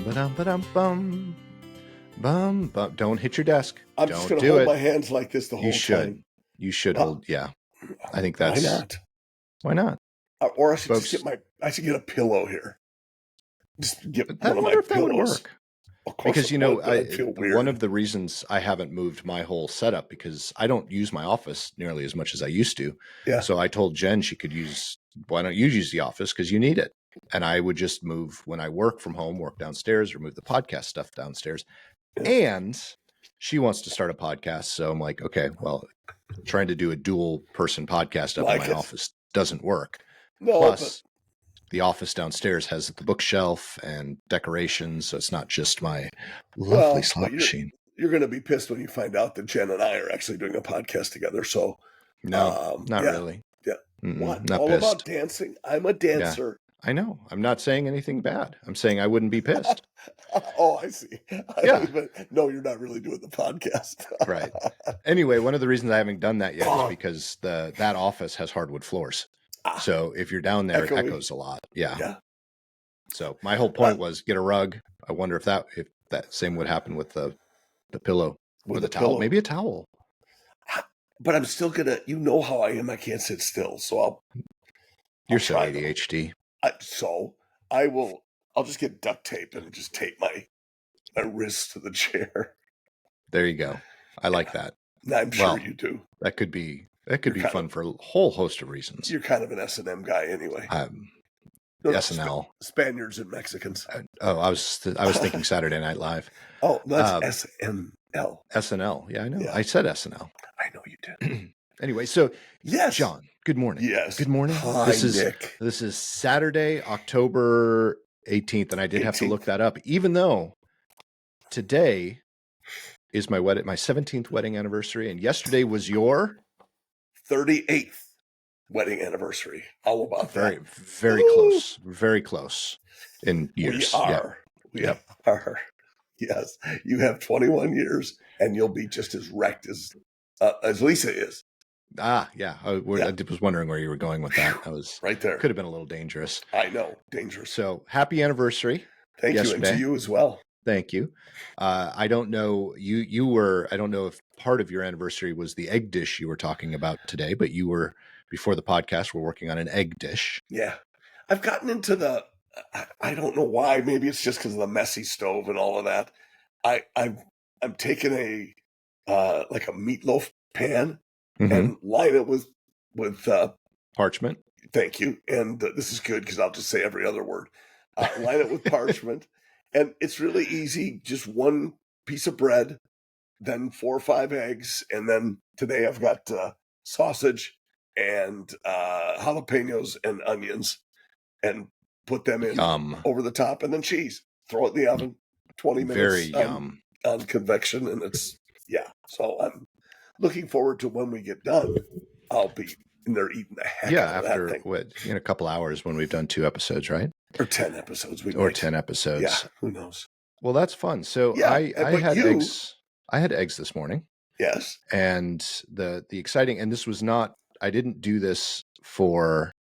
Bum-ba-dum-ba-dum-bum. Bum. Don't hit your desk. I'm just going to hold my hands like this the whole time. You should hold. Yeah, I think that's. Why not? Why not? Or I should just get a pillow here. Just get I one of my wonder if pillows. that would work. Because one of the reasons I haven't moved my whole setup because I don't use my office nearly as much as I used to. Yeah. So I told Jen she could why don't you use the office because you need it? And I would just move when I work from home, work downstairs, or move the podcast stuff downstairs. Yeah. And she wants to start a podcast, so I'm like, okay, well, trying to do a dual person podcast up in my office doesn't work. No, plus. The office downstairs has the bookshelf and decorations, so it's not just my lovely slot machine. You're going to be pissed when you find out that Jen and I are actually doing a podcast together. So, no, not really. Yeah. What? All pissed. About dancing? I'm a dancer. Yeah, I know. I'm not saying anything bad. I'm saying I wouldn't be pissed. Oh, I see. No, you're not really doing the podcast. Right. Anyway, one of the reasons I haven't done that yet is because that office has hardwood floors. So if you're down there, it echoes a lot. Yeah. So my whole point was get a rug. I wonder if that same would happen with the pillow or the towel. Maybe a towel. But I'm still gonna. You know how I am. I can't sit still. So You're so ADHD. I'll just get duct tape and just tape my wrists to the chair. There you go. I like that. I'm sure you do. That could be fun for a whole host of reasons. You're kind of an S&M guy anyway. SNL. Spaniards and Mexicans. I was thinking Saturday Night Live. Oh, that's SNL. SNL. Yeah, I know. Yeah. I said SNL. I know you did. Anyway, so yes, John, good morning. Yes. Good morning. Hi, Nick. This is Saturday, October 18th, and I did have to look that up, even though today is my 17th wedding anniversary, and yesterday was your 38th wedding anniversary. How about that? Very close. Very close in years. We are. Yes. You have 21 years and you'll be just as wrecked as Lisa is. Yeah. I was wondering where you were going with that. I was right there. Could have been a little dangerous. I know. Dangerous. So happy anniversary. Thank you. And to you as well. Thank you. I don't know. I don't know if part of your anniversary was the egg dish you were talking about today, but you were, before the podcast, we're working on an egg dish. Yeah. I've gotten into I don't know why. Maybe it's just because of the messy stove and all of that. I'm taking a meatloaf pan and line it with parchment. Thank you. And this is good because I'll just say every other word. Line it with parchment. And it's really easy. Just one piece of bread, then 4 or 5 eggs. And then today I've got sausage and jalapenos and onions and put them in over the top, and then cheese. Throw it in the oven, 20 minutes. Very yum. On convection. And so I'm looking forward to when we get done. I'll be in there eating the heck out of that thing. After in a couple hours when we've done 2 episodes, right? Or 10 episodes. 10 episodes. Yeah, who knows? Well, that's fun. So I had eggs. I had eggs this morning. Yes. And the exciting, and this was not, I didn't do this for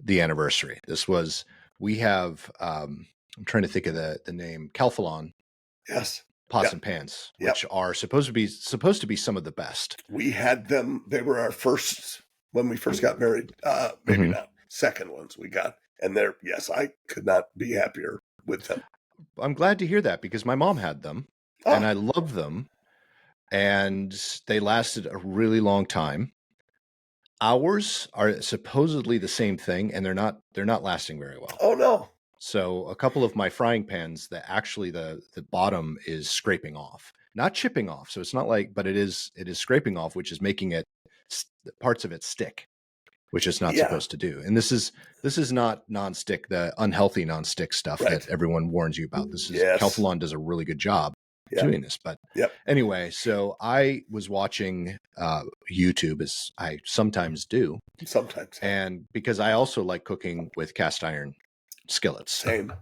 the anniversary. This was, we have, I'm trying to think of the name, Calphalon. Yes. Pots and pans, which are supposed to be some of the best. We had them. They were our first, when we first got married, maybe not second ones we got. And I could not be happier with them. I'm glad to hear that because my mom had them and I love them and they lasted a really long time. Ours are supposedly the same thing and they're not lasting very well. Oh no. So a couple of my frying pans that actually the bottom is scraping off, not chipping off. So it's not but it is scraping off, which is making it parts of it stick, which it's not supposed to do. And this is not nonstick, the unhealthy nonstick stuff that everyone warns you about. This is Calphalon does a really good job doing this. But anyway, so I was watching YouTube, as I sometimes do. Sometimes. And because I also like cooking with cast iron skillets. Same.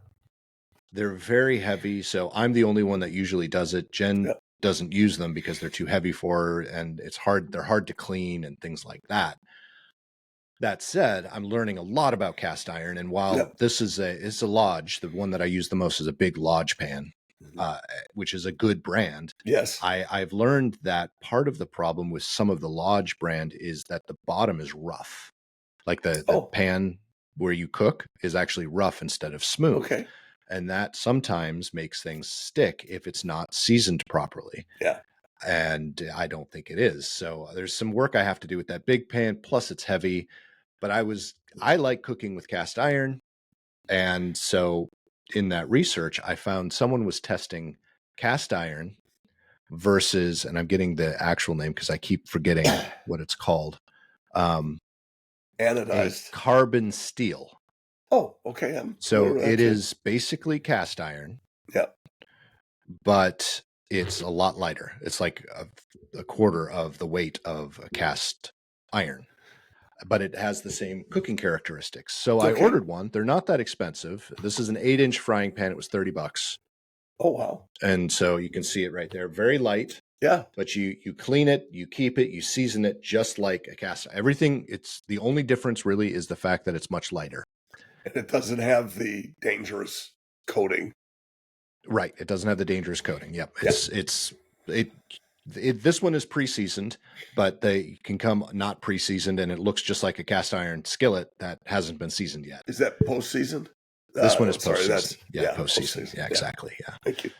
They're very heavy, so I'm the only one that usually does it. Jen doesn't use them because they're too heavy for her, and they're hard to clean and things like that. That said, I'm learning a lot about cast iron, and while Yep. this is a Lodge, the one that I use the most is a big Lodge pan, which is a good brand. Yes. I've learned that part of the problem with some of the Lodge brand is that the bottom is rough. Like the pan where you cook is actually rough instead of smooth. Okay. And that sometimes makes things stick if it's not seasoned properly. Yeah. And I don't think it is. So there's some work I have to do with that big pan. Plus it's heavy, but I like cooking with cast iron. And so in that research, I found someone was testing cast iron versus, and I'm getting the actual name because I keep forgetting what it's called. A Anodized. carbon steel. Oh, okay. I'm So familiar with it that too. is basically cast iron, Yeah. but it's a lot lighter. It's like a quarter of the weight of a cast iron, but it has the same cooking characteristics. So I Okay. ordered one. They're not that expensive. This is an 8-inch frying pan. It was $30. Oh, wow. And so you can see it right there. Very light. Yeah. But you clean it, you keep it, you season it just like a cast. Everything, it's the only difference really is the fact that it's much lighter. And it doesn't have the dangerous coating. Right. It doesn't have the dangerous coating. Yep. This one is pre-seasoned, but they can come not pre-seasoned, and it looks just like a cast iron skillet that hasn't been seasoned yet. Is that post-season? This one is post-season. That's post-season. post-season. Yeah, exactly. Yeah. Thank you.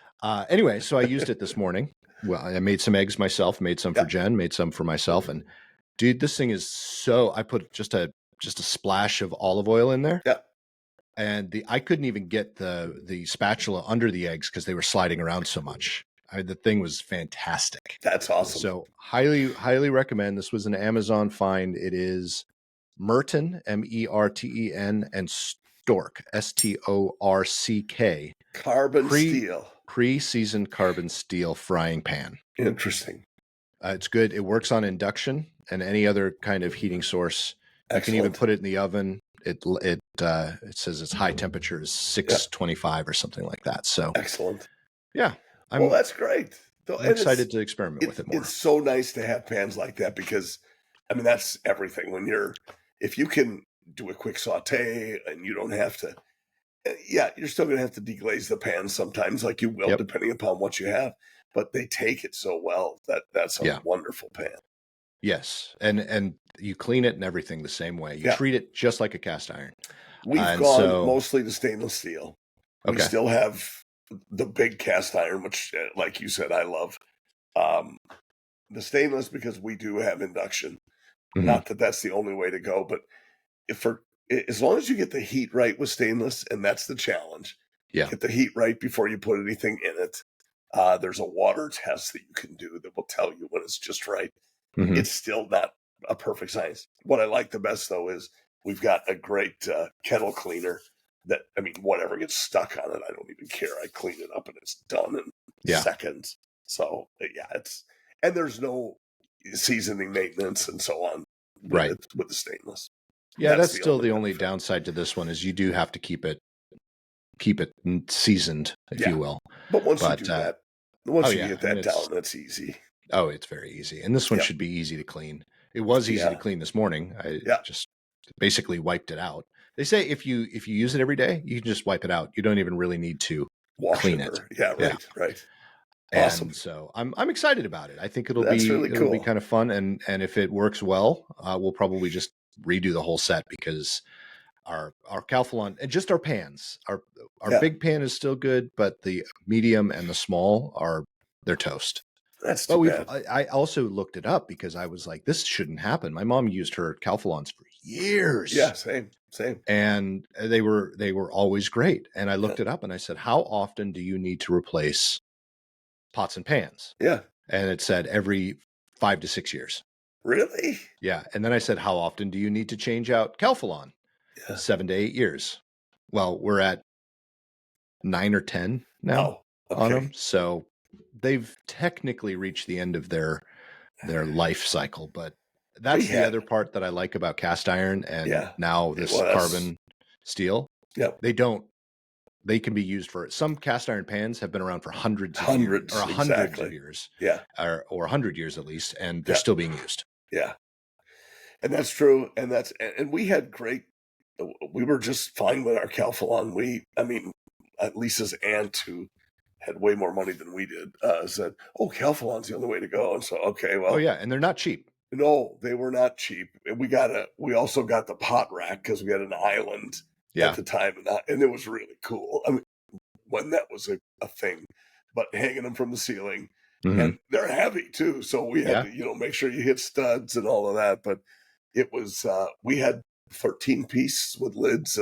Anyway, so I used it this morning. Well, I made some eggs myself, made some for Jen, made some for myself, and dude, this thing is so. I put just a splash of olive oil in there. Yeah. And I couldn't even get the spatula under the eggs because they were sliding around so much. The thing was fantastic. That's awesome. So highly recommend. This was an Amazon find. It is Merton, Merten, and Stork, Storck, carbon steel, pre-seasoned carbon steel frying pan. Interesting. It's good. It works on induction and any other kind of heating source. You can even put it in the oven. It says its high temperature is 625 or something like that. So excellent. Yeah. Well, that's great. I'm excited to experiment with it more. It's so nice to have pans like that because, I mean, that's everything. If you can do a quick saute and you don't have to, you're still going to have to deglaze the pan sometimes, like you will, depending upon what you have. But they take it so well that's a wonderful pan. Yes, and you clean it and everything the same way. You treat it just like a cast iron. We've gone mostly to stainless steel. Okay. We still have the big cast iron, which, like you said, I love. The stainless because we do have induction. Mm-hmm. Not that that's the only way to go, but as long as you get the heat right with stainless, and that's the challenge. Yeah, get the heat right before you put anything in it. There's a water test that you can do that will tell you when it's just right. Mm-hmm. It's still not a perfect science. What I like the best, though, is we've got a great kettle cleaner that, I mean, whatever gets stuck on it, I don't even care. I clean it up and it's done in seconds. So, and there's no seasoning maintenance and so on with the stainless. Yeah, that's still the only downside to this one is you do have to keep it seasoned, if you will. But once you do that, you get that down, that's easy. Oh, it's very easy. And this one should be easy to clean. It was easy to clean this morning. I just basically wiped it out. They say if you use it every day, you can just wipe it out. You don't even really need to clean it. Right. Awesome. And so I'm excited about it. I think it'll be kind of fun. And if it works well, we'll probably just redo the whole set because our Calphalon and just our pans, our big pan is still good, but the medium and the small they're toast. That's too bad. I also looked it up because I was like, this shouldn't happen. My mom used her Calphalons for years. Yeah, same. And they were always great. And I looked it up and I said, how often do you need to replace pots and pans? Yeah. And it said every 5 to 6 years. Really? Yeah. And then I said, how often do you need to change out Calphalon? 7 to 8 years. Well, we're at 9 or 10 now on them. So they've technically reached the end of their life cycle, but that's the other part that I like about cast iron and now this carbon steel. Yeah. They can be used for some cast iron pans have been around for hundreds of years. Yeah. Or 100 years at least, and they're still being used. Yeah. And that's true. And we had great, we were just fine with our Calphalon. I mean, Lisa's aunt, who had way more money than we did, said, "Oh, Calphalon's the only way to go." And so, okay, Oh well, yeah, and they're not cheap. no, they were not cheap. And we also got the pot rack because we had an island Yeah. at the time, and it was really cool. I mean, when that was a thing, but hanging them from the ceiling, Mhm. and they're heavy too. So we had Yeah. to, make sure you hit studs and all of that. But it was, we had 13 piece with lids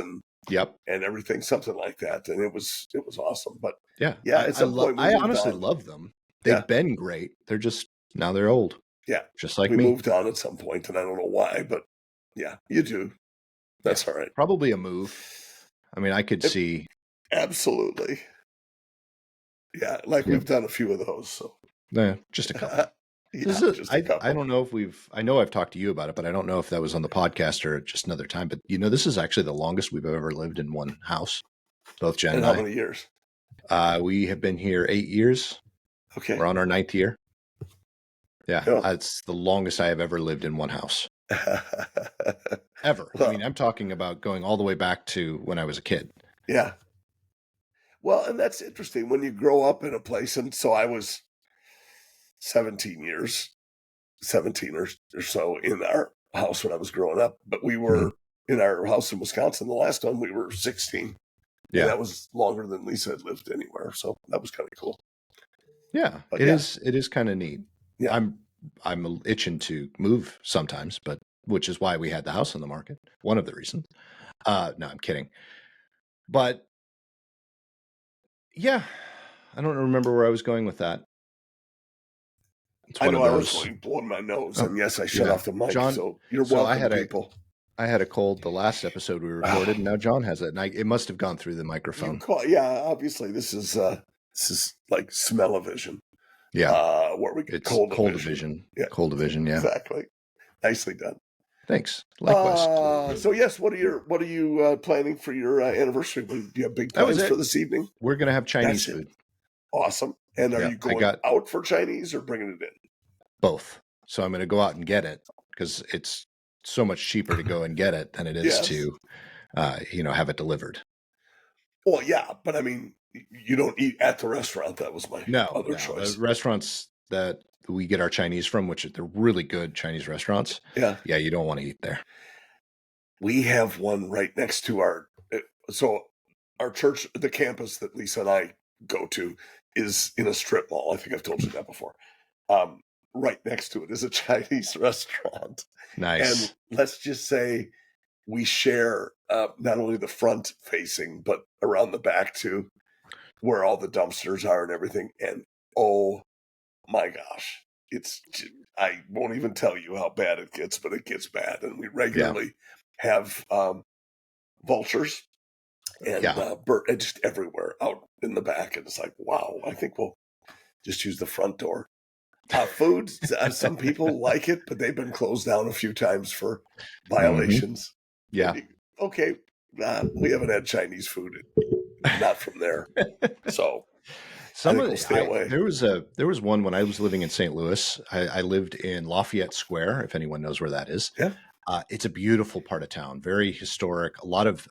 Yep. and everything, something like that. And it was awesome. But Yeah. yeah, at some point we I moved honestly on. love them. Yeah. They've been great. They're just now they're old. Yeah. Just like We me. moved on at some point, and I don't know why, but yeah, you do. That's all right. Probably a move. I mean, I could see. Absolutely. Yeah, like Yep. we've done a few of those. So Just a couple. just a couple. I don't know if I know I've talked to you about it, but I don't know if that was on the podcast or just another time. But this is actually the longest we've ever lived in one house. Both Jen and how I. many years? We have been here 8 years. Okay. We're on our 9th year. Yeah, Cool. it's the longest I have ever lived in one house. Ever. Well, I mean, I'm talking about going all the way back to when I was a kid. Yeah. Well, and that's interesting when you grow up in a place. And so I was 17 or so in our house when I was growing up. But we were in our house in Wisconsin. The last one, we were 16. Yeah. And that was longer than Lisa had lived anywhere. So that was kind of cool. Yeah, but it is kind of neat. Yeah. I'm itching to move sometimes, but which is why we had the house on the market. One of the reasons. No, I'm kidding. But yeah, I don't remember where I was going with that. I know I was blowing my nose, and yes, I shut off the mic. John, so you're welcome, people. I had a cold the last episode we recorded, and now John has it, and it must have gone through the microphone. Yeah, obviously this is like smell-o-vision. Yeah, where we get cold-o-vision. Yeah, cold-o-vision. Yeah, exactly. Nicely done. Thanks. Likewise. So yes, what are you planning for your anniversary? Do you have big plans for this evening? We're gonna have Chinese food. Awesome. And are you going out for Chinese or bringing it in? Both. So I'm going to go out and get it because it's so much cheaper to go and get it than it is to, have it delivered. Well, yeah, but I mean, you don't eat at the restaurant. That was my other choice. The restaurants that we get our Chinese from, which they're really good Chinese restaurants. Yeah, you don't want to eat there. We have one right next to our church, the campus that Lisa and I go to is in a strip mall. I think I've told you that before. Right next to it is a Chinese restaurant. Nice. And let's just say we share not only the front facing, but around the back too, where all the dumpsters are and everything. And oh my gosh, I won't even tell you how bad it gets, but it gets bad. And we regularly have vultures and just everywhere out in the back. And it's like, wow, I think we'll just use the front door. Food, some people like it, but they've been closed down a few times for violations. Yeah. Okay. We haven't had Chinese food, not from there. So we'll stay away. There was one when I was living in St. Louis. I lived in Lafayette Square, if anyone knows where that is. Yeah. It's a beautiful part of town, very historic, a lot of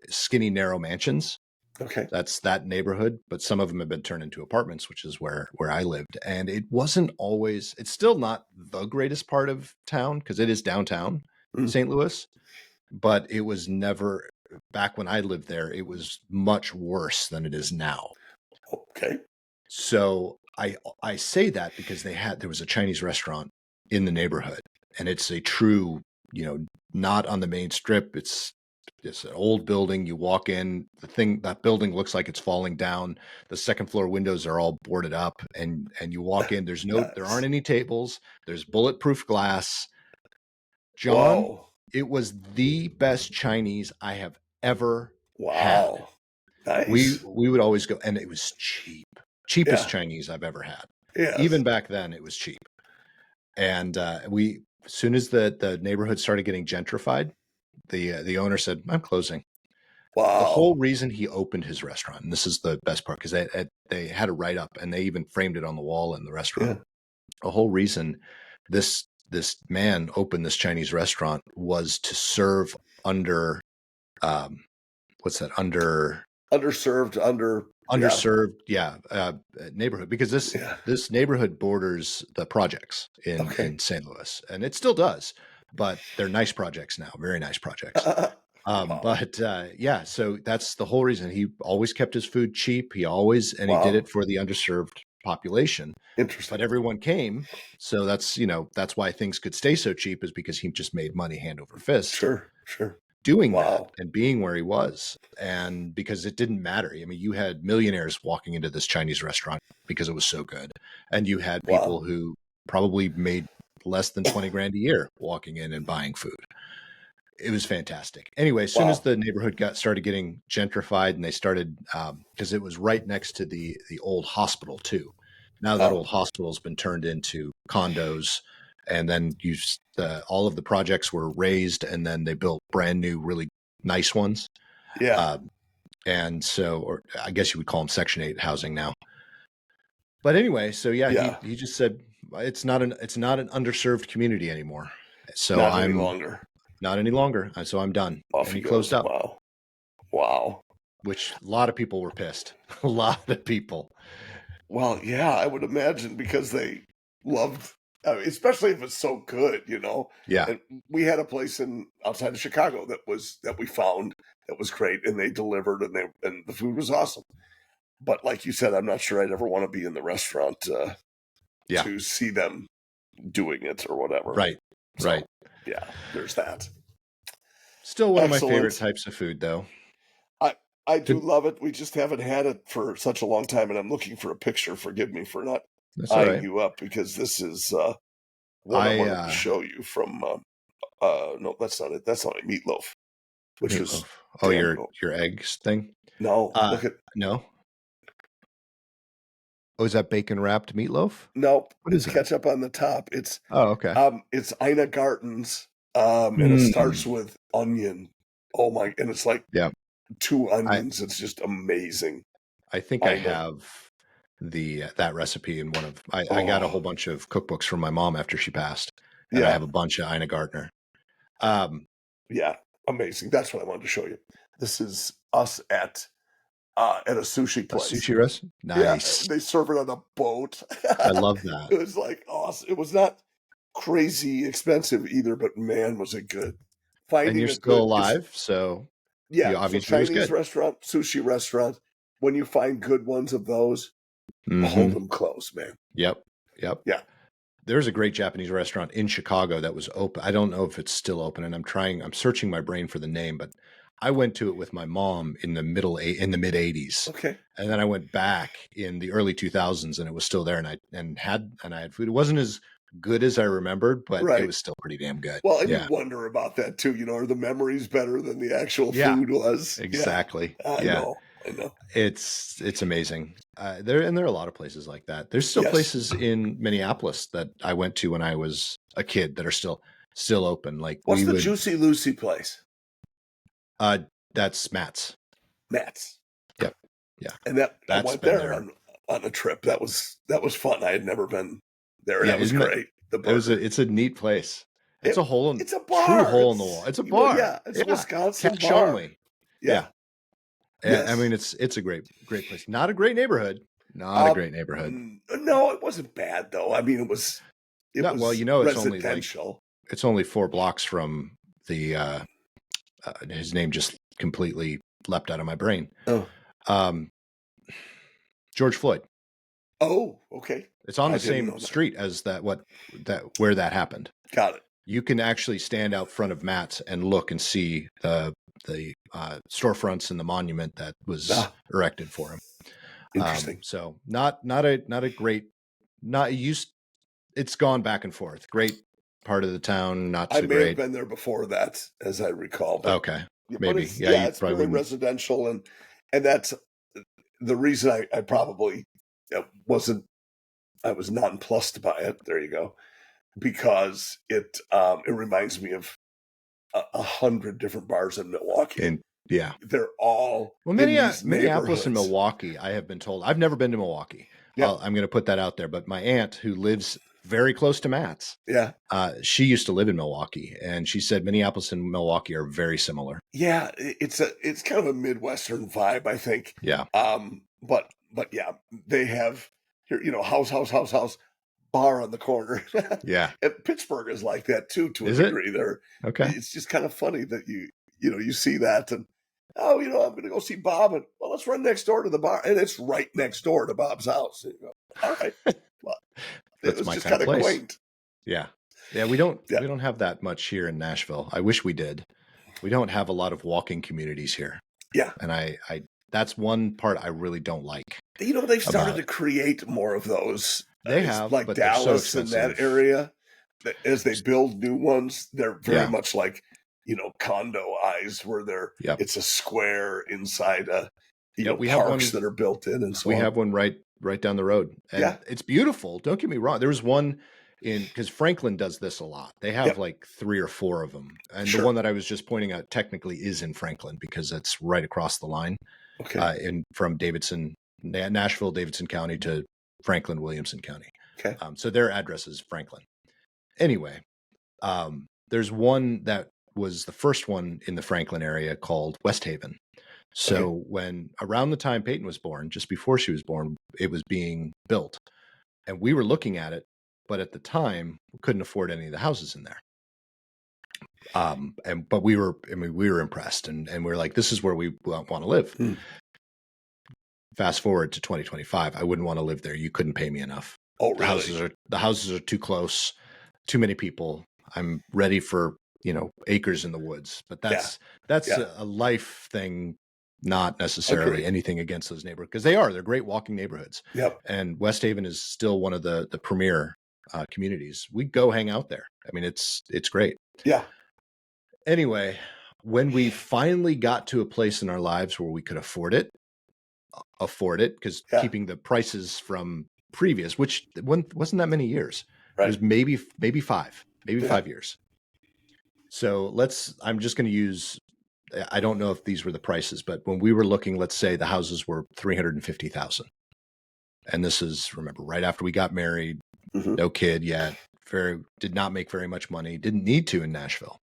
skinny, narrow mansions. Okay. That's that neighborhood, but some of them have been turned into apartments, which is where I lived. And it wasn't always, it's still not the greatest part of town because it is downtown St. Louis, but it was never, back when I lived there, it was much worse than it is now. Okay. So I say that because there was a Chinese restaurant in the neighborhood, and it's a true, not on the main strip. It's an old building. You walk in, that building looks like it's falling down. The second floor windows are all boarded up, and you walk in. There aren't any tables. There's bulletproof glass. John, It was the best Chinese I have ever had. Nice. We would always go, and it was cheapest Chinese I've ever had. Yes. Even back then, it was cheap. And as soon as the neighborhood started getting gentrified, the owner said, "I'm closing." Wow. The whole reason he opened his restaurant, and this is the best part, because they had a write-up, and they even framed it on the wall in the restaurant. The whole reason this this man opened this Chinese restaurant was to serve under what's that Underserved, underserved neighborhood, because yeah. this neighborhood borders the projects Okay. in St. Louis, and it still does, but they're nice projects now, very nice projects. Wow. Yeah, so that's the whole reason he always kept his food cheap. He did Wow. it for the underserved population, but Interesting. everyone came. So that's why things could stay so cheap, is because he just made money hand over fist Sure. Sure. doing that Wow. and being where he was. And because it didn't matter. I mean, you had millionaires walking into this Chinese restaurant because it was so good. And you had people Wow. who probably made less than 20 grand a year walking in and buying food. It was fantastic. Anyway, as soon as Wow. the neighborhood started getting gentrified, and they started, because it was right next to the old hospital too. Now that Oh, old hospital's been turned into condos, and then all of the projects were raised, and then they built brand new, really nice ones. yeah. And so, or I guess you would call them Section 8 housing now. But anyway, so yeah, Yeah. he just said it's not an underserved community anymore. So Not any I'm longer. not any longer. So I'm done. Off And he he closed goes. up, Wow. Wow. which a lot of people were pissed. A lot of people. Well, yeah, I would imagine because they loved, I mean, especially if it's so good, you know. Yeah. And we had a place outside of Chicago that we found that was great, and they delivered, and the food was awesome. But like you said, I'm not sure I'd ever want to be in the restaurant Yeah. to see them doing it or whatever. Right. So, Right. yeah, there's that. Still one of my favorite Excellent. types of food, though. I do To, love it. We just haven't had it for such a long time, and I'm looking for a picture. Forgive me for not that's all eyeing right. you up, because this is one I wanted to I show you from. No, that's not it. That's not a meatloaf, which was meatloaf. Oh, damn your good. eggs thing. No, look at No. Oh, is that bacon wrapped meatloaf? nope. What is It's that? ketchup on the top. Oh, okay. It's Ina Garten's, and it Mm. starts with onion. Oh my! And it's like Yeah. 2 I onions. It's just amazing. I think I Ina. have that recipe in one of I got a whole Oh bunch of cookbooks from my mom after she passed, and I yeah, have a bunch of Ina Gardner. Um, yeah, amazing. That's what I wanted to show you. This is us at a sushi a place. sushi recipe. Yeah, Nice. they serve it on a boat. I love that. It was like awesome. It was not crazy expensive either, but man, was it good. And you're Finding a still good is alive, so yeah. you So obviously it was Chinese good. restaurant, sushi restaurant. When you find good ones of those, hold Hmm. them close, man. Yep. Yep. Yeah. There's a great Japanese restaurant in Chicago that was open. I don't know if it's still open, and I'm searching my brain for the name, but I went to it with my mom in the mid 80s. Okay. And then I went back in the early 2000s, and it was still there, and I had food. It wasn't as good as I remembered, but it Right. was still pretty damn good. Well, and you Yeah. wonder about that too. You know, are the memories better than the actual Yeah. food was? Yeah. Exactly. I Yeah. know. I know. It's amazing. There are a lot of places like that. There's still Yes. places in Minneapolis that I went to when I was a kid that are still open. Like What's we the would Juicy Lucy place? uh that's Matt's. Matt's. Yep. Yeah. And that I That's went been there there. on a trip. That was fun. I had never been there. Yeah, That was isn't it? great. The burger. It's a neat place. It's It, a it's a true bar. hole in the wall. It's a Well, bar. yeah, it's a Yeah. Wisconsin Cash bar. only. Yeah. Yeah. I Yes. mean, it's a great place. Not a great neighborhood. Not a great neighborhood. No, it wasn't bad though. I mean, it was No, well, you know, residential. it's only 4 blocks from the his name just completely leapt out of my brain. Oh. Um, George Floyd. Oh, okay. It's on I the didn't know same that. street as where that happened. Got it. You can actually stand out front of Matt's and look and see the storefronts and the monument that was erected for him. Interesting. So not a great, not used. It's gone back and forth. Great part of the town, not I so may have great. been there before that, as I recall. But, Okay, but maybe. it's, Yeah, you it's probably very wouldn't. residential, and that's the reason I probably wasn't. I was nonplussed by it. There you go, because it reminds me of 100 different bars in Milwaukee. And yeah, they're all well, in these Minneapolis and neighborhoods. Milwaukee. I have been told. I've never been to Milwaukee. Yeah. I'm going to put that out there. But my aunt, who lives very close to Matt's. Yeah. She used to live in Milwaukee, and she said Minneapolis and Milwaukee are very similar. Yeah, it's kind of a Midwestern vibe, I think. Yeah. But yeah, they have here, house, bar on the corner. Yeah. And Pittsburgh is like that too, to a Is it? degree. There, Okay. it's just kind of funny that you see that, and I'm going to go see Bob, and well, let's run next door to the bar, and it's right next door to Bob's house. And you go, all right, well, it was just kind of quaint. Yeah. Yeah, we don't have that much here in Nashville. I wish we did. We don't have a lot of walking communities here. Yeah. And I that's one part I really don't like. They've started to create more of those. They have, like but Dallas so and that area. As they build new ones, they're very much like, condoized, where it's a square inside parks that are built in, and so we have one right down the road. And it's beautiful. Don't get me wrong. There was one because Franklin does this a lot. They have like 3 or 4 of them. And the one that I was just pointing out technically is in Franklin because it's right across the line. Okay. From Nashville, Davidson County to Franklin, Williamson County. Okay. So their address is Franklin. Anyway, there's one that was the first one in the Franklin area called West Haven. So when around the time Peyton was born, just before she was born, it was being built. And we were looking at it, but at the time we couldn't afford any of the houses in there. But we were impressed, and we were like, this is where we want to live. Fast forward to 2025, I wouldn't want to live there. You couldn't pay me enough. Oh, really? The houses are too close, too many people. I'm ready for, acres in the woods, but that's a life thing, not necessarily anything against those neighborhoods, because they're great walking neighborhoods. Yep. And West Haven is still one of the premier communities. We go hang out there. I mean, it's great. Yeah. Anyway, when we finally got to a place in our lives where we could afford it, because keeping the prices from previous, which wasn't that many years. Right. It was maybe 5 years. So I'm just going to use, I don't know if these were the prices, but when we were looking, let's say the houses were $350,000. And this is, remember, right after we got married, no kid yet, did not make very much money, didn't need to in Nashville.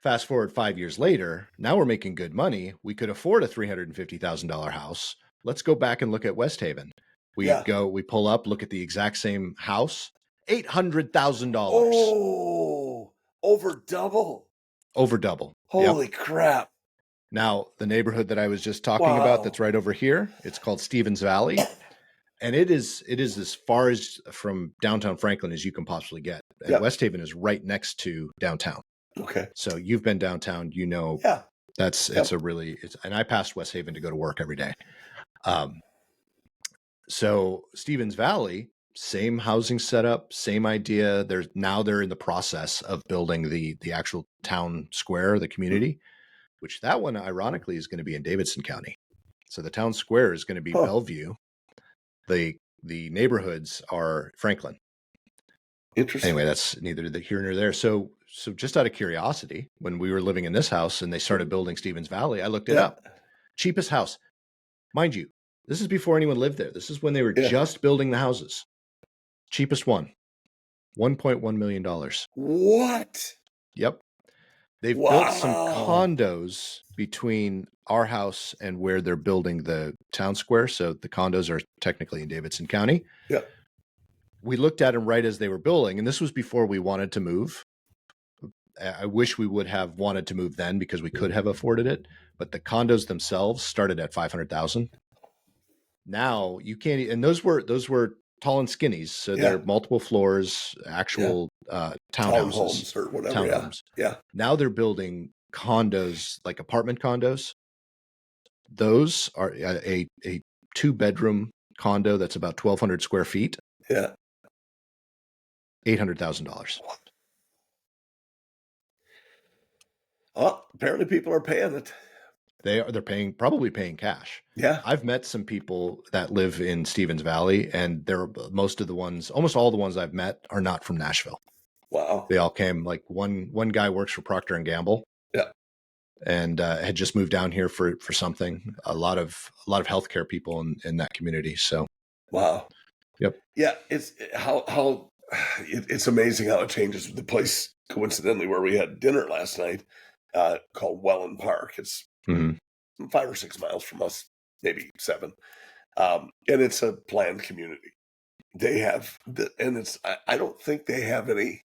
Fast forward 5 years later, now we're making good money. We could afford a $350,000 house. Let's go back and look at West Haven. We pull up, look at the exact same house, $800,000. Oh, over double. Holy crap. Now, the neighborhood that I was just talking about that's right over here, it's called Stevens Valley. And it is as far as from downtown Franklin as you can possibly get. And West Haven is right next to downtown. Okay. So you've been downtown, and I passed West Haven to go to work every day. So Stevens Valley, same housing setup, same idea. They're in the process of building the actual town square, the community, which that one ironically is going to be in Davidson County. So the town square is going to be Bellevue. The neighborhoods are Franklin. Interesting. Anyway, that's neither here nor there. So just out of curiosity, when we were living in this house and they started building Stevens Valley, I looked it up. Cheapest house. Mind you, this is before anyone lived there. This is when they were just building the houses. Cheapest one, $1.1 million. What? Yep. They've built some condos between our house and where they're building the town square. So the condos are technically in Davidson County. Yeah. We looked at them right as they were building, and this was before we wanted to move. I wish we would have wanted to move then because we could have afforded it, but the condos themselves started at $500,000. Now you can't, and those were tall and skinnies, so they're multiple floors, actual townhouses or whatever. Townhomes. Yeah. Now they're building condos, like apartment condos. Those are a 2-bedroom condo that's about 1,200 square feet. Yeah. $800,000. Oh, apparently people are paying it. They're probably paying cash. Yeah. I've met some people that live in Stevens Valley, and almost all the ones I've met are not from Nashville. Wow. They all came, like one guy works for Procter and Gamble. Yeah. And had just moved down here for something. A lot of healthcare people in that community. So wow. Yep. Yeah, it's it's amazing how it changes. The place, coincidentally, where we had dinner last night, called Welland Park. It's Hmm. 5 or 6 miles from us, maybe 7, and it's a planned community. They have and it's I don't think they have any,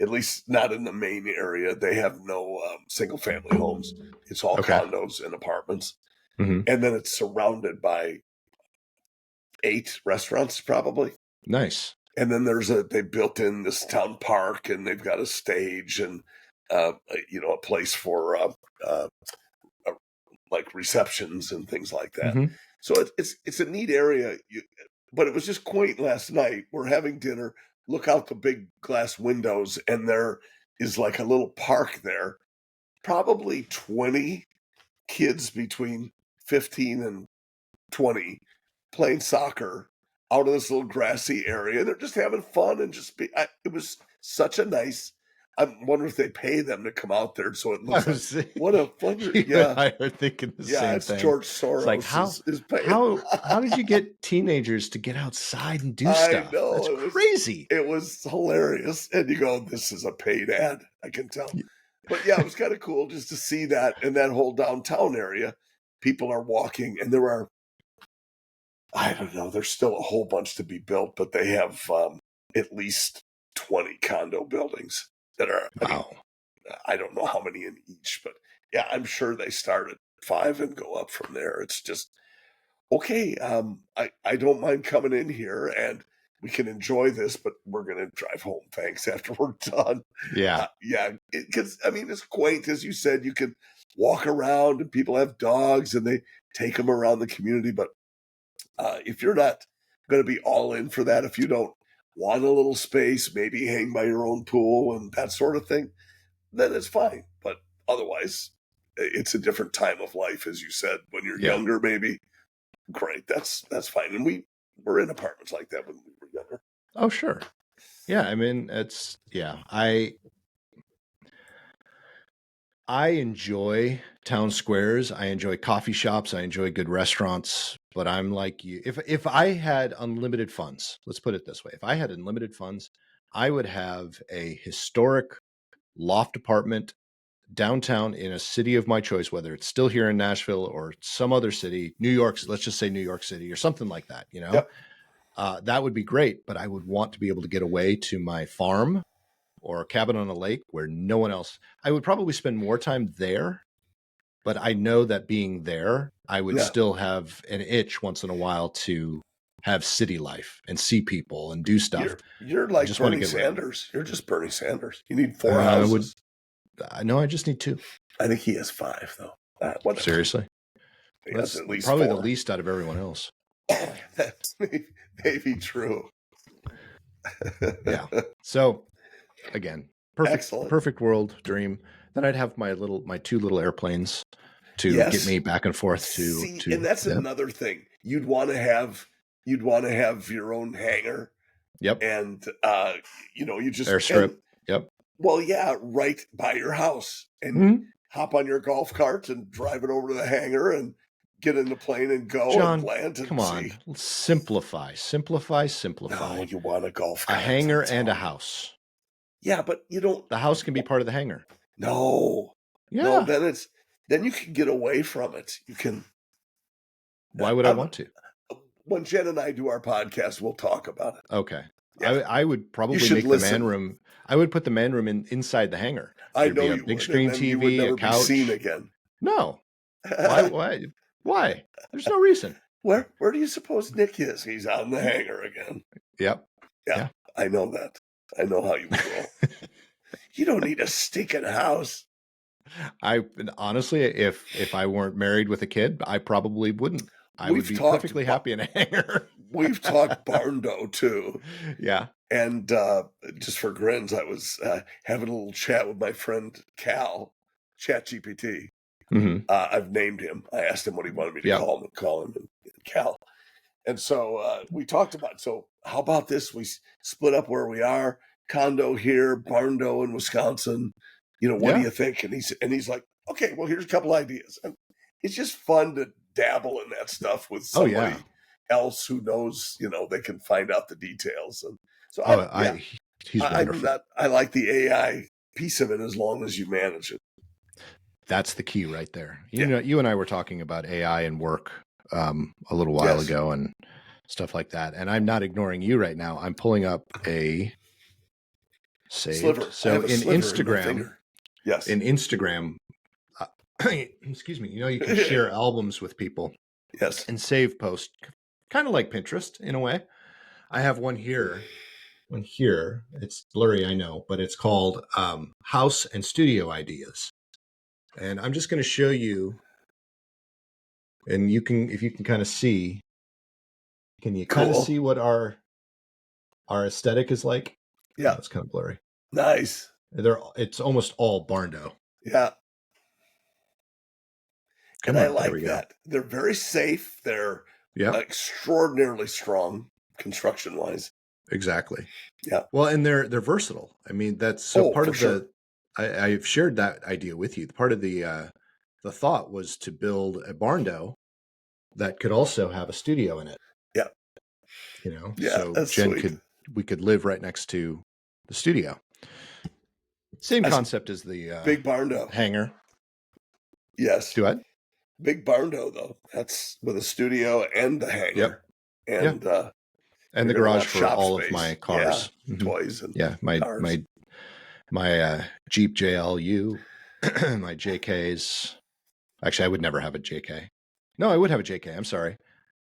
at least not in the main area. They have no single family homes. It's all Okay. condos and apartments, Hmm. and then it's surrounded by 8 restaurants probably. Nice. And then they built in this town park, and they've got a stage and a place for uh, uh, like receptions and things like that. Hmm. So it's a neat area. But it was just quaint last night. We're having dinner, look out the big glass windows, and there is like a little park there. Probably 20 kids between 15 and 20 playing soccer out of this little grassy area. They're just having fun and it was such a nice. I'm wondering if they pay them to come out there so it I looks like was, what a fun. you and Yeah, I are thinking the yeah. same It's thing. George It's like Soros is paying. how did you get teenagers to get outside and do I stuff? know That's crazy. it was hilarious, and you go, "This is a paid ad." I can tell, but yeah, it was kind of cool just to see that in that whole downtown area. People are walking, and there are, I don't know, there's still a whole bunch to be built, but they have at least 20 condo buildings that are, I mean, Wow. I don't know how many in each, but yeah, I'm sure they start at 5 and go up from there. It's just, okay, I don't mind coming in here and we can enjoy this, but we're going to drive home. Thanks after we're done. Yeah. Yeah, because I mean, it's quaint. As you said, you can walk around and people have dogs and they take them around the community, but if you're not going to be all in for that, if you don't want a little space, maybe hang by your own pool and that sort of thing, then it's fine. But otherwise, it's a different time of life, as you said. When you're Yeah. younger, maybe great. That's fine. And we were in apartments like that when we were younger. Oh, sure. Yeah. I mean, I enjoy town squares. I enjoy coffee shops. I enjoy good restaurants. But I'm like you. If I had unlimited funds, let's put it this way: if I had unlimited funds, I would have a historic loft apartment downtown in a city of my choice, whether it's still here in Nashville or some other city, New York. Let's just say New York City or something like that. Yep. That would be great. But I would want to be able to get away to my farm or a cabin on a lake where no one else. I would probably spend more time there, but I know that being there, I would Yeah. still have an itch once in a while to have city life and see people and do stuff. You're I like just want to Bernie get rid of it. Sanders. You're just Bernie Sanders. You need 4 I would. houses. No, I just need 2. I think he has 5 though. Whatever. Seriously, He that's has at least probably 4. the least out of everyone else. That's maybe true. Yeah. So again, Excellent. perfect world dream. Then I'd have my 2 little airplanes to Yes. get me back and forth See, to and that's another thing. You'd want to have your own hangar, Yep. and you just Airstrip. Yep. Well, yeah, right by your house, and Mhm. hop on your golf cart and drive it over to the hangar and get in the plane and go John, and land and come on. Simplify. No, you want a golf A cart. hangar and a house. Yeah, but you don't. The house can be part of the hangar. No, Yeah. then you can get away from it. You can. Why would I want to? When Jen and I do our podcast, we'll talk about it. Okay. Yeah. I would probably make the man room. I would put the man room inside the hangar. I know be a you big would, screen and then TV, you would never a couch. be seen again. No. Why? There's no reason. Where do you suppose Nick is? He's out in the hangar again. Yep. Yeah. I know that. I know how you roll. You don't need a stinking house. Honestly, if I weren't married with a kid, I probably wouldn't. I would be perfectly happy in a hangar. We've talked barndo too. Yeah. And just for grins, I was having a little chat with my friend Cal, ChatGPT. Mm-hmm. I've named him. I asked him what he wanted me to call him, and Cal. And so we talked about, so how about this? We split up where we are, condo here, barndo in Wisconsin. What do you think? And he's like, okay, well, here's a couple ideas. And it's just fun to dabble in that stuff with somebody. else who knows, they can find out the details. And so he's wonderful. I like the AI piece of it as long as you manage it. That's the key right there. You and I were talking about AI and work a little while ago and stuff like that. And I'm not ignoring you right now. I'm pulling up a saved. Sliver. So in Instagram, in Instagram, excuse me, you can share albums with people. Yes. And save posts, kind of like Pinterest in a way. I have one here. It's blurry, I know, but it's called House and Studio Ideas. And I'm just going to show you, and if you can kind of see, can you kind of see what our aesthetic is like? Yeah. It's kind of blurry. Nice. It's almost all barn-dough. Yeah. And I like that. They're very safe. They're extraordinarily strong construction-wise. Exactly. Yeah. Well, and they're versatile. I mean, that's part of the. I've shared that idea with you. Part of the thought was to build a barn dough that could also have a studio in it. Yeah. So that's Jen sweet. we could live right next to the studio. Same concept as the big barn dough hangar. Yes. Do what? Big barn dough though. That's with a studio and the hangar. Yep. And the garage for all of my cars, toys, and my Jeep JLU, my JKs. Actually, I would never have a JK. No, I would have a JK. I'm sorry.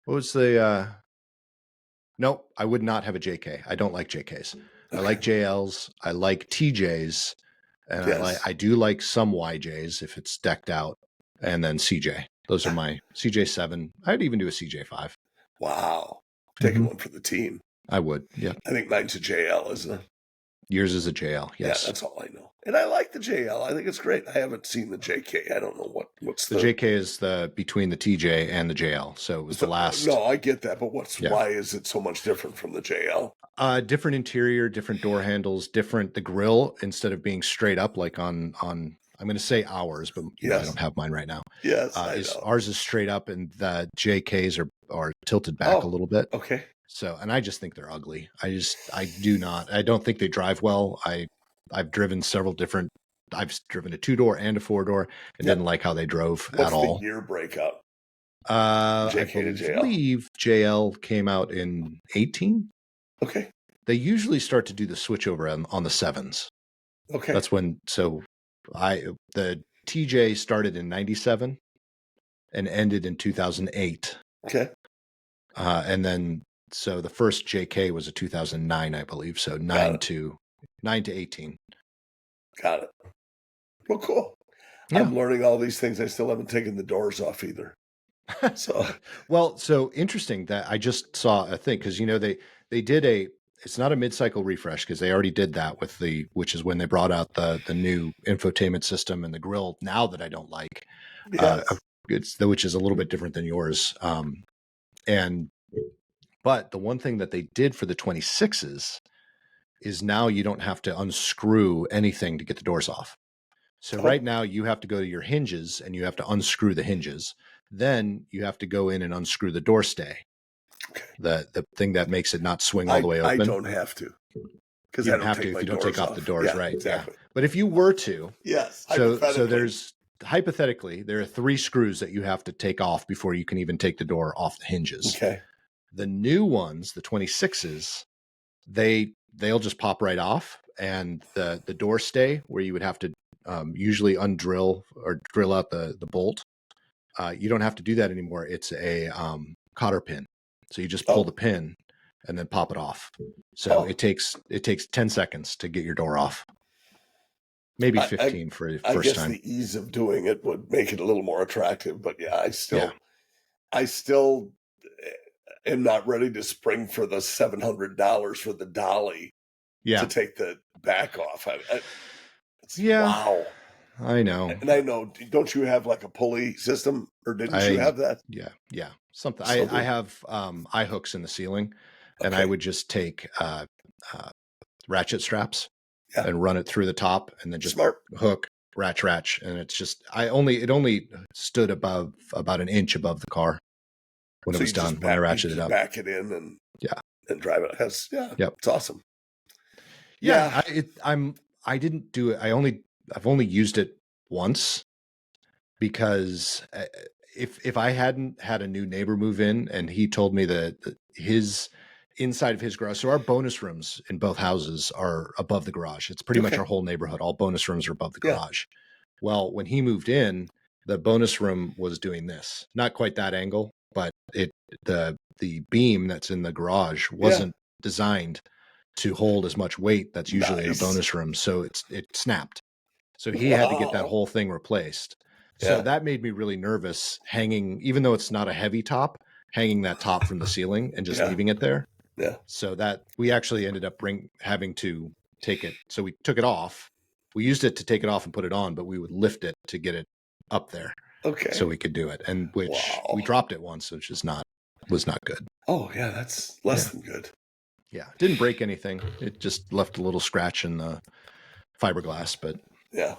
What was the? No, I would not have a JK. I don't like JKs. I like JLs. I like TJs, and I do like some YJs if it's decked out, and then CJ. Those are my CJ7. I'd even do a CJ5. Wow. Taking one for the team. I would, yeah. I think mine's a JL, isn't it? Yours is a JL, yes. Yeah, that's all I know. And I like the JL. I think it's great. I haven't seen the JK. I don't know what's the JK is between the TJ and the JL. So it was the last. No, I get that, but why is it so much different from the JL? Different interior, different door handles, different. The grill, instead of being straight up like on I'm going to say ours, but I don't have mine right now. Yes, ours is straight up, and the JKs are tilted back a little bit. Okay. So, and I just think they're ugly. I don't think they drive well. I've driven I've driven a 2-door and a 4-door and didn't like how they drove at all. What's the year breakout? I believe JL came out in 18. Okay. They usually start to do the switchover on the 7s. Okay. That's when, the TJ started in 97 and ended in 2008. Okay. And then, so the first JK was a 2009, I believe. So 9 to 18. Got it. Well, cool. Yeah. I'm learning all these things. I still haven't taken the doors off either. So, so interesting that I just saw a thing, because they did it's not a mid-cycle refresh, because they already did that which is when they brought out the new infotainment system and the grill now that I don't like, which is a little bit different than yours. But the one thing that they did for the 26s is now you don't have to unscrew anything to get the doors off. So right now you have to go to your hinges and you have to unscrew the hinges. Then you have to go in and unscrew the door stay. Okay. The thing that makes it not swing all the way open. I don't have to. Because you don't have to if you don't take off the doors, right? Exactly. Yeah. But if you were to, yes. So there's hypothetically there are 3 screws that you have to take off before you can even take the door off the hinges. Okay. The new ones, the 26s, they'll just pop right off, and the door stay where you would have to usually undrill or drill out the bolt. You don't have to do that anymore. It's a cotter pin. So you just pull the pin and then pop it off. So it takes 10 seconds to get your door off. Maybe 15 for the first time. I guess the ease of doing it would make it a little more attractive, but I still am not ready to spring for the $700 for the dolly to take the back off. Wow. I know. And I know, don't you have like a pulley system, or didn't you have that? Yeah. Something. I have eye hooks in the ceiling, and I would just take ratchet straps and run it through the top, and then just hook, ratch, and it's just it only stood about an inch above the car. when it was done, when I ratcheted it up. Back it in and Yeah. and drive it. Yep. It's awesome. Yeah. I didn't do it. I've only used it once because if I hadn't had a new neighbor move in and he told me that his inside of his garage, so our bonus rooms in both houses are above the garage. It's pretty much our whole neighborhood. All bonus rooms are above the garage. Well, when he moved in, the bonus room was doing this, not quite that angle, but the beam that's in the garage wasn't designed to hold as much weight that's usually in a bonus room. So it snapped. So he had to get that whole thing replaced. So that made me really nervous hanging, even though it's not a heavy top, hanging that top from the ceiling and just leaving it there. Yeah. So that we actually ended up having to take it. So we took it off. We used it to take it off and put it on, but we would lift it to get it up there. Okay. So we could do it. And which we dropped it once, which was not good. Oh yeah, that's less than good. Yeah. Didn't break anything. It just left a little scratch in the fiberglass, but yeah.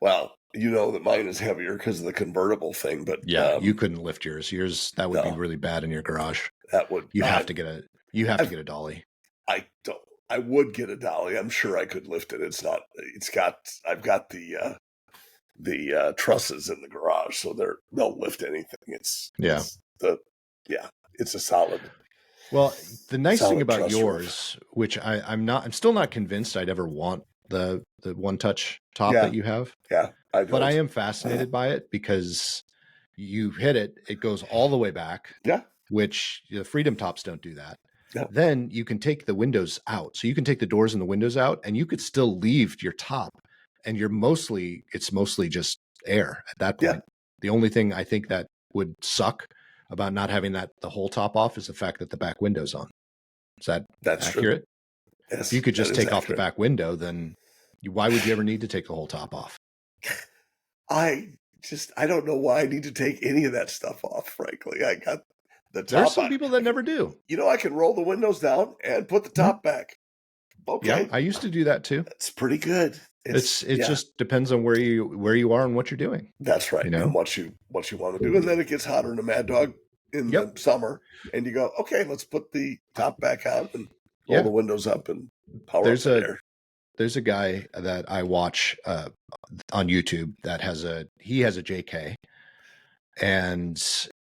Well, you know that mine is heavier because of the convertible thing, but you couldn't lift yours. That would be really bad in your garage. That would you have to get a dolly. I would get a dolly. I'm sure I could lift it. I've got the trusses in the garage, so they'll lift anything. It's a solid. Well, the nice thing about yours, which I'm still not convinced I'd ever want the one touch top that you have. Yeah. But I am fascinated by it because you hit it, it goes all the way back. Yeah. Which the Freedom tops don't do that. Yeah. Then you can take the windows out. So you can take the doors and the windows out and you could still leave your top. And it's mostly just air at that point. Yeah. The only thing I think that would suck about not having the whole top off is the fact that the back window's on. Is that's accurate? True. Yes, if you could just take off the back window, then why would you ever need to take the whole top off? I don't know why I need to take any of that stuff off, frankly. I got the top. There's some people that never do. I can roll the windows down and put the top back. Okay. Yeah, I used to do that too. That's pretty good. It just depends on where you are and what you're doing. That's right. And what you want to do. And then it gets hotter in a Mad Dog in the summer. And you go, okay, let's put the top back on and roll the windows up and power up the air. There's a guy that I watch on YouTube that has a JK, and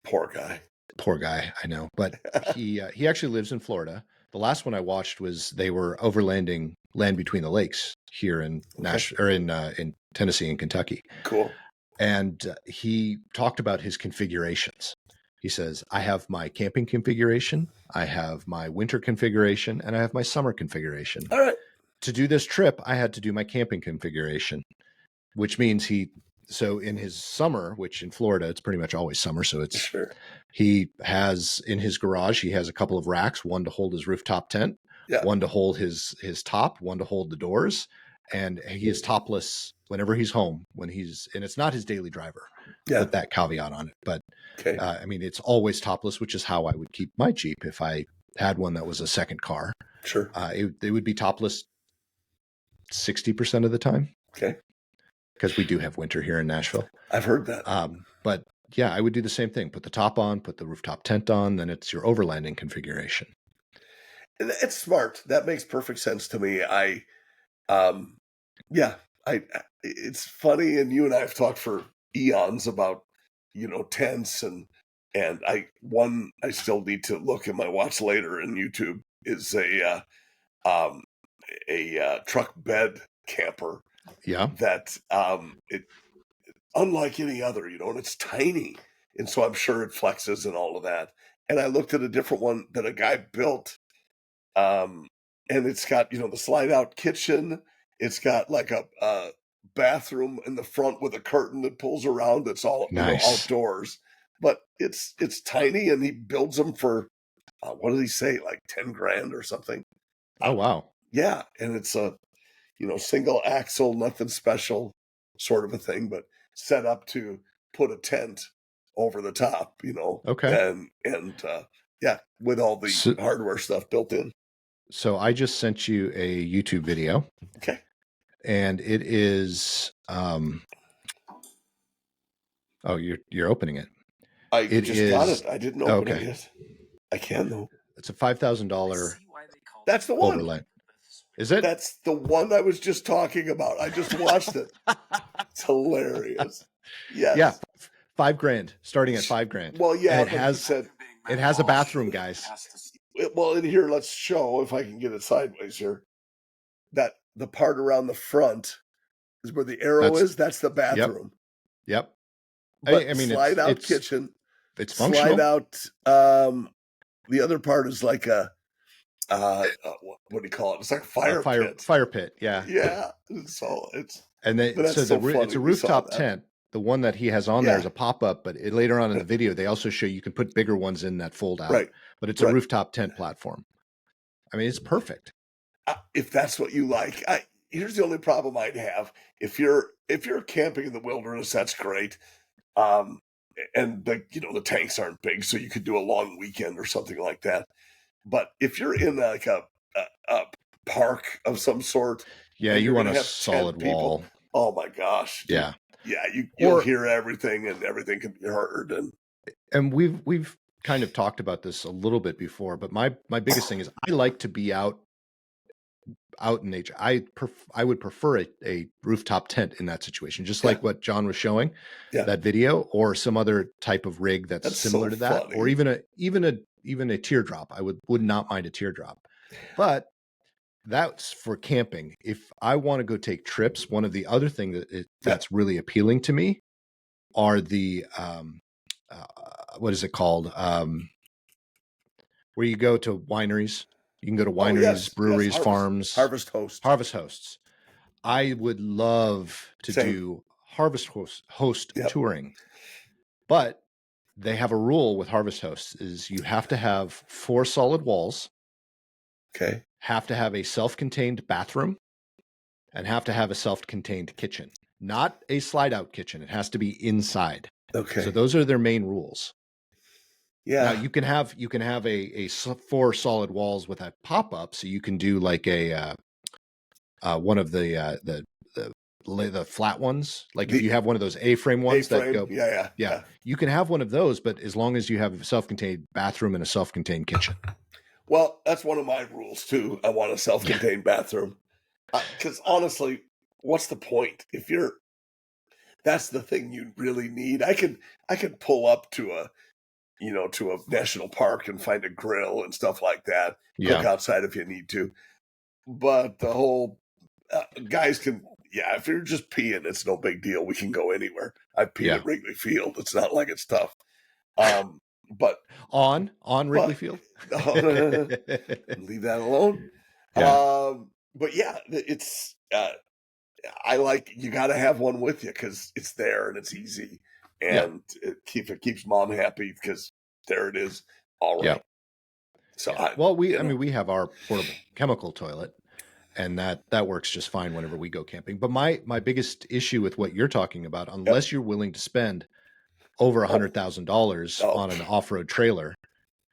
poor guy, I know, but he actually lives in Florida. The last one I watched was they were overlanding Land Between the Lakes here in in Tennessee and Kentucky. Cool. And he talked about his configurations. He says, I have my camping configuration, I have my winter configuration, and I have my summer configuration. All right. To do this trip, I had to do my camping configuration, which means so in his summer, which in Florida, it's pretty much always summer. So he has in his garage, he has a couple of racks, one to hold his rooftop tent, one to hold his top, one to hold the doors. And he is topless whenever he's home, and it's not his daily driver. Put that caveat on it. But I mean, it's always topless, which is how I would keep my Jeep if I had one that was a second car. Sure. It would be topless 60% of the time. Okay. Because we do have winter here in Nashville. I've heard that. But yeah, I would do the same thing. Put the top on, put the rooftop tent on, then it's your overlanding configuration. And it's smart. That makes perfect sense to me. It's funny, and you and I have talked for eons about, tents and I still need to look at my watch later in YouTube is a truck bed camper. Yeah. That it unlike any other, and it's tiny. And so I'm sure it flexes and all of that. And I looked at a different one that a guy built. And it's got, the slide out kitchen. It's got like a bathroom in the front with a curtain that pulls around. That's all outdoors, but it's tiny, and he builds them for, what did he say? Like 10 grand or something. Oh, wow. Yeah. And it's a, single axle, nothing special sort of a thing, but set up to put a tent over the top, Okay. And with all the hardware stuff built in. So I just sent you a YouTube video. Okay. And it is, you're opening it. I It just got is it. I didn't open it okay. yet. I can though. It's a $5,000 That's the one. overlay. Is it? That's the one I was just talking about. I just watched it. It's hilarious. Yeah, Yes. $5,000, starting at $5,000, Well, and yeah, but he said, it has a bathroom, guys. well, in here, let's show if I can get it sideways here. That the part around the front is where the arrow That's is. That's the yep, bathroom. yep. But I mean, slide out it's kitchen, slide functional. out. The other part is like a what do you call it? It's like a fire pit. Fire pit. Yeah, Yeah. So it's and then that's so so it's funny. a We saw rooftop that. tent. The one that he has on there Yeah. is a pop up, but later on in the video they also show you can put bigger ones in that fold out. Right. But it's a Right. rooftop tent platform. I mean, it's perfect. If that's what you like, here's the only problem I'd have. If you're camping in the wilderness, that's great. And the tanks aren't big, so you could do a long weekend or something like that. But if you're in like a park of some sort, Yeah, and you you're want gonna a have 10 solid people, wall. oh my gosh, dude. Yeah. Yeah, you'll Or hear everything, and everything can be heard. and we've kind of talked about this a little bit before, but my biggest thing is I like to be out in nature. I would prefer a rooftop tent in that situation, just like what John was showing, Yeah. that video, or some other type of rig that's similar so to that, funny. or even a teardrop. I would not mind a teardrop, but that's for camping. If I want to go take trips, one of the other things that's really appealing to me are the what is it called? Where you go to wineries. You can go to wineries, breweries, farms, harvest hosts. I would love to do harvest host touring, but they have a rule with harvest hosts is you have to have 4 solid walls. Okay. Have to have a self-contained bathroom, and have to have a self-contained kitchen. Not a slide-out kitchen. It has to be inside. Okay. So those are their main rules. Yeah. Now you can have a 4 solid walls with a pop-up, so you can do like a one of the flat ones. Like if you have one of those A-frame ones that go, yeah, you can have one of those, but as long as you have a self-contained bathroom and a self-contained kitchen. Well, that's one of my rules too. I want a self-contained bathroom. Because honestly, what's the point if that's the thing you really need. I can pull up to a national park and find a grill and stuff like that. Cook outside if you need to. But the whole guys can, if you're just peeing, it's no big deal. We can go anywhere. I've peed at Wrigley Field. It's not like it's tough. But on Wrigley Field, leave that alone. Yeah. But yeah, it's you got to have one with you because it's there and it's easy, and it keeps mom happy because there it is. All right. So we have our portable chemical toilet, and that works just fine whenever we go camping. But my biggest issue with what you're talking about, unless you're willing to spend over $100,000 on an off-road trailer,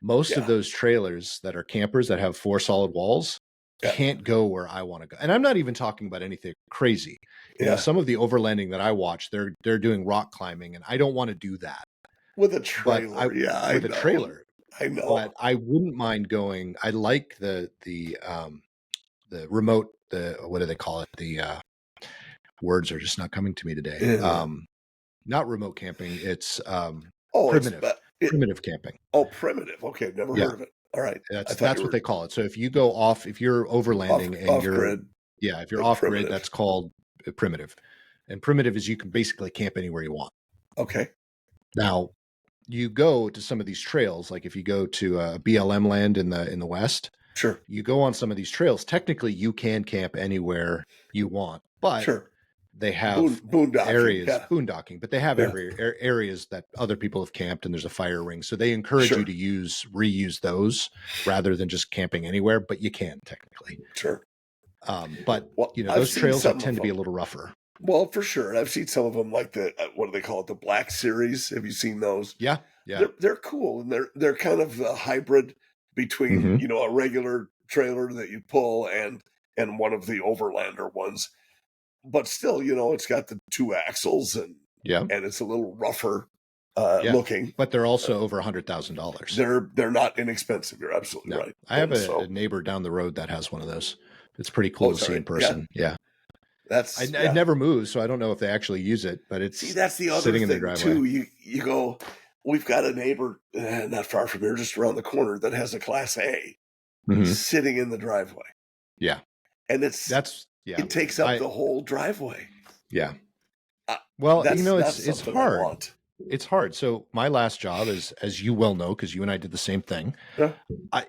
most of those trailers that are campers that have 4 solid walls can't go where I want to go. And I'm not even talking about anything crazy. You know, some of the overlanding that I watch, they're doing rock climbing, and I don't want to do that with a trailer. With a trailer. I know. But I wouldn't mind going. I like the remote, what do they call it? The words are just not coming to me today. Not remote camping. It's primitive camping. Oh, primitive. Okay, never heard of it. All right, that's what they call it. So if you go off, if you're overlanding and you're grid, if you're off grid, that's called primitive. And primitive is you can basically camp anywhere you want. Okay. Now, you go to some of these trails, like if you go to BLM land in the West, sure, you go on some of these trails. Technically, you can camp anywhere you want, but they have boondocking, but they have areas that other people have camped, and there's a fire ring, so they encourage you to reuse those rather than just camping anywhere. But you can technically, but those trails tend to be a little rougher. Well, for sure. And I've seen some of them, like the what do they call it, the Black Series. Have you seen those? Yeah. They're cool, and they're kind of a hybrid between a regular trailer that you pull and one of the Overlander ones. But still, it's got the 2 axles and it's a little rougher. looking. But they're also over $100,000. They're not inexpensive. You're absolutely right. I have a neighbor down the road that has one of those. It's pretty cool to see in person. Yeah. I never moved, so I don't know if they actually use it, but it's that's the other sitting in thing their driveway. too. You go, we've got a neighbor not far from here, just around the corner, that has a Class A sitting in the driveway. Yeah. And it takes up the whole driveway. Yeah. Well, it's hard. It's hard. So my last job is, as you well know, because you and I did the same thing. Yeah. I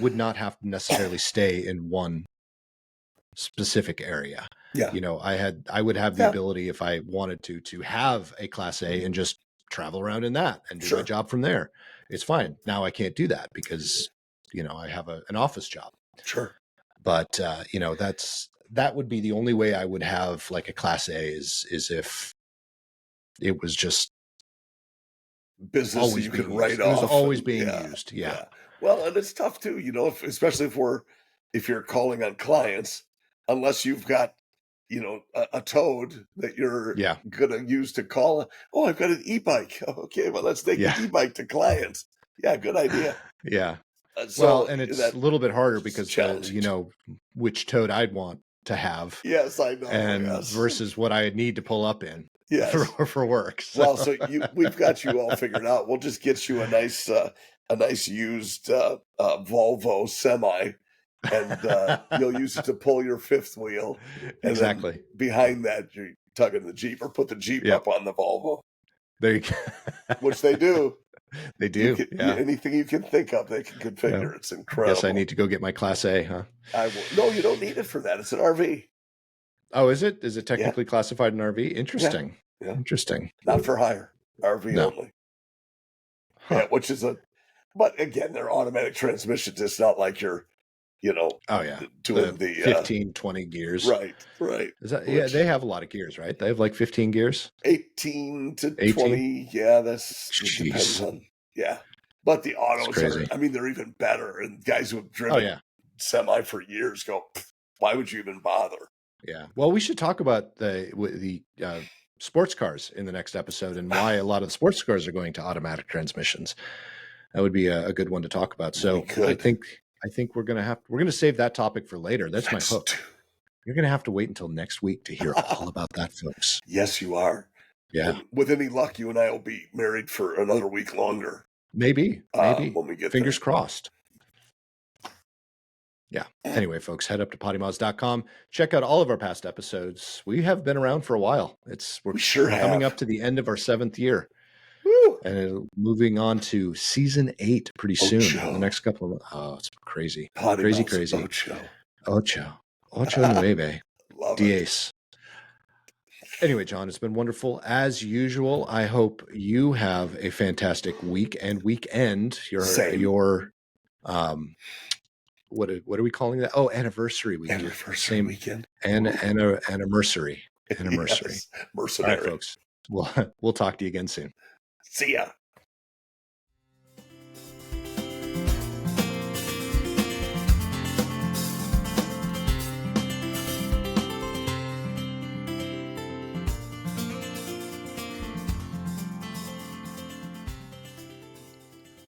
would not have to necessarily stay in one specific area. Yeah. I would have the ability, if I wanted to have a Class A and just travel around in that and do my job from there. It's fine. Now I can't do that because, I have an office job. Sure. But, that would be the only way I would have like a Class A is if it was just business always you could write off. It was always being used. Yeah. Well, and it's tough too, especially if you're calling on clients, unless you've got, a toad that you're going to use to call. Oh, I've got an e-bike. Okay, well, let's take the e-bike to clients. Yeah, good idea. Yeah. And it's a little bit harder because which toad I'd want to have. Yes, I know. And versus what I need to pull up in for work. So. Well, so we've got you all figured out. We'll just get you a nice used Volvo semi, and you'll use it to pull your fifth wheel. And exactly. Behind that, you're tugging the Jeep, or put the Jeep up on the Volvo. There you go. Which they do. They do. Anything you can think of, they can configure. Yeah. It's incredible. Yes, I need to go get my Class A, huh? I will. No, you don't need it for that. It's an RV. Oh, is it? Is it technically classified an RV? Interesting. Yeah. Interesting. Not for hire. RV only. Huh. Yeah, which is but again, they're automatic transmissions. It's not like you're, doing the 15, 20 gears. Right. Is that, they have a lot of gears, right? They have like 15 gears? 18 to 20. Yeah, it depends on, But the autos they're even better. And guys who have driven semi for years go, why would you even bother? Yeah. Well, we should talk about the sports cars in the next episode and why a lot of the sports cars are going to automatic transmissions. That would be a good one to talk about. So I think we're gonna save that topic for later. That's my hook. You're gonna have to wait until next week to hear all about that, folks. Yes, you are. Yeah. And with any luck, you and I will be married for another week longer. Maybe when we get fingers crossed. Yeah. Anyway, folks, head up to PoddiMouths.com. Check out all of our past episodes. We have been around for a while. We're coming up to the end of our 7th year. Woo! And moving on to season 8 pretty soon. In the next couple of months. Oh, it's crazy. Crazy. Ocho nueve. Love 10. Anyway, John, it's been wonderful as usual. I hope you have a fantastic week and weekend. Your what are we calling that? Oh, anniversary weekend. Anniversary weekend. And a mercenary. Yes, mercenary. All right, folks. We'll talk to you again soon. See ya.